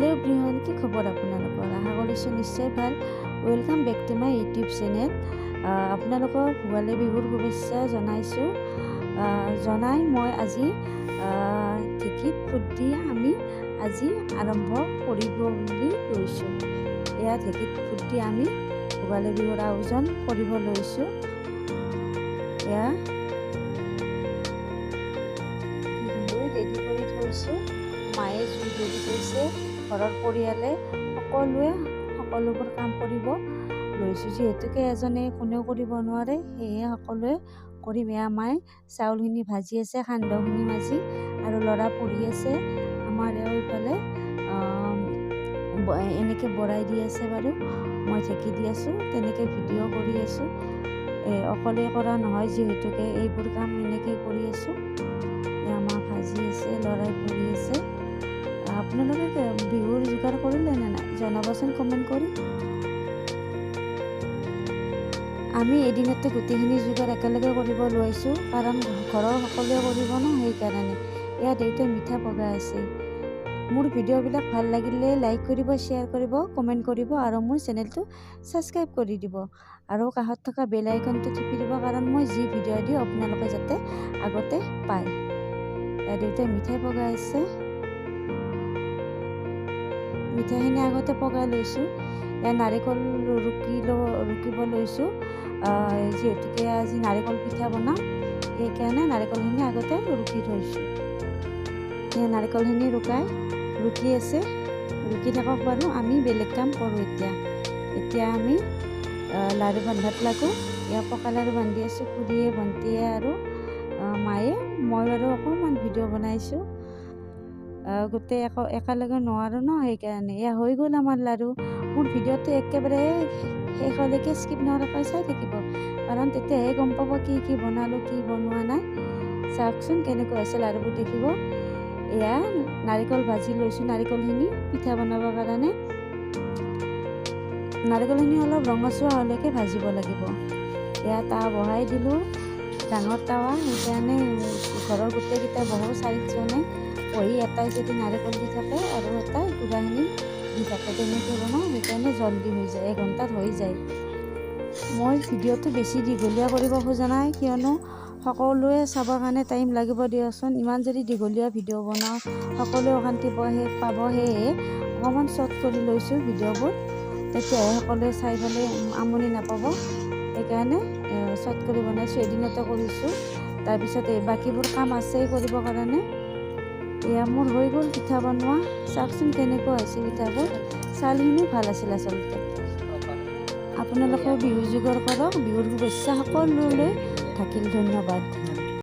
Hello everyone की खबर আপোনালোকৰ আশা কৰিছোঁ নিশ্চয় ভাল। Welcome back to my YouTube channel. আপোনালোকক ভোগালী বিহুৰ শুভেচ্ছা জনাইছোঁ। জনাই মই আজি ঢেঁকীত ফুট আমি আজি আৰম্ভ কৰিব বুলি লৈছোঁ। এয়া ঢেঁকীত ফুট আমি ভোগালী বিহুৰ আয়োজন কৰিব লৈছোঁ। এয়া ৰেডি কৰি থৈছোঁ। মায়ে জুই ধৰি গৈছে, ঘৰৰ পৰিয়ালে সকলোবোৰ কাম কৰিব লৈছোঁ। যিহেতুকে এজনে কোনেও কৰিব নোৱাৰে, সেয়ে সকলোৱে কৰিম। এয়া মায়ে চাউলখিনি ভাজি আছে, সান্দহখিনি ভাজি, আৰু ল'ৰা পঢ়ি আছে। আমাৰ এইফালে এনেকৈ বৰাই দি আছে বাৰু, মই ঢেঁকী দি আছোঁ, তেনেকৈ ভিডিঅ' কৰি আছোঁ। অকলে কৰা নহয়, যিহেতুকে এইবোৰ কাম এনেকৈ কৰি আছোঁ। এয়া মা ভাজি আছে, ল'ৰাই পঢ়ি আছে। আপোনালোকে বিহুৰ যোগাৰ কৰিলে নে নাই জনাবচোন কমেণ্ট কৰি। আমি এদিনতে গোটেইখিনি যোগাৰ একেলগে কৰিব লৈছোঁ, কাৰণ ঘৰৰ সকলোৱে কৰিব ন, সেইকাৰণে। এয়া দেউতাই মিঠা পগাই আছে। মোৰ ভিডিঅ'বিলাক ভাল লাগিলে লাইক কৰিব, শ্বেয়াৰ কৰিব, কমেণ্ট কৰিব, আৰু মোৰ চেনেলটো ছাবস্ক্ৰাইব কৰি দিব, আৰু কাষত থকা বেল আইকনটো টিপি দিব, কাৰণ মই যি ভিডিঅ' দিওঁ আপোনালোকে যাতে আগতে পায়। এয়া দেউতাই মিঠাই পগাই আছে। মিঠাইখিনি আগতে পগাই লৈছোঁ। এয়া নাৰিকল ৰুকিব লৈছোঁ, যিহেতুকে আজি নাৰিকল পিঠা বনাম, সেইকাৰণে নাৰিকলখিনি আগতে ৰুকি থৈছোঁ। এয়া নাৰিকলখিনি ৰুকি আছে, ৰুকি থাকক বাৰু, আমি বেলেগ কাম কৰোঁ। এতিয়া আমি লাড়ু বান্ধাত লাগোঁ। এয়া পকা লাড়ু বান্ধি আছোঁ, খুৰীয়ে, ভণ্টিয়ে আৰু মায়ে। মই বাৰু অকণমান ভিডিঅ' বনাইছোঁ, গোটেই একেলগে নোৱাৰোঁ ন, সেইকাৰণে। এয়া হৈ গ'ল আমাৰ লাড়ু। মোৰ ভিডিঅ'টো একেবাৰে শেষলৈকে স্কিপ নকৰাকৈ চাই থাকিব, কাৰণ তেতিয়াহে গম পাব কি কি বনালোঁ, কি বনোৱা নাই। চাওকচোন কেনেকৈ হৈছে লাড়ুবোৰ, দেখিব। এয়া নাৰিকল ভাজি লৈছোঁ, নাৰিকলখিনি পিঠা বনাবৰ কাৰণে। নাৰিকলখিনি অলপ ৰঙচুৱা হ'লেকে ভাজিব লাগিব। এয়া তাৱা বহাই দিলোঁ, ডাঙৰ তাৱা, সেইকাৰণে ঘৰৰ গোটেইকেইটা বহু 4জনে বহি এটাই যদি নাৰিকল দি থাকে আৰু এটাই গুড়াখিনি দি থাকে, তেনেকৈ বনাওঁ। সেইকাৰণে জল্দি হৈ যায়, 1 ঘণ্টাত হৈ যায়। মই ভিডিঅ'টো বেছি দীঘলীয়া কৰিব খোজা নাই, কিয়নো সকলোৱে চাবৰ কাৰণে টাইম লাগিব দিয়কচোন। ইমান যদি দীঘলীয়া ভিডিঅ' বনাওঁ সকলোৱে অশান্তি পাব, সেয়ে অকণমান শ্বৰ্ট কৰি লৈছোঁ ভিডিঅ'বোৰ, তেতিয়াহে সকলোৱে চাই পেলাই আমনি নাপাব। সেইকাৰণে শ্বৰ্ট কৰি বনাইছোঁ, এদিনতে কৰিছোঁ। তাৰপিছত বাকীবোৰ কাম আছেই কৰিবৰ কাৰণে। এয়া মোৰ হৈ গ'ল পিঠা বনোৱা। চাওকচোন কেনেকুৱা হৈছে পিঠাবোৰ, চাউলখিনিও ভাল আছিল আচলতে। আপোনালোকেও বিহু যোগাৰ কৰক। বিহুৰ শুভেচ্ছা সকলোলৈ থাকিল, ধন্যবাদ।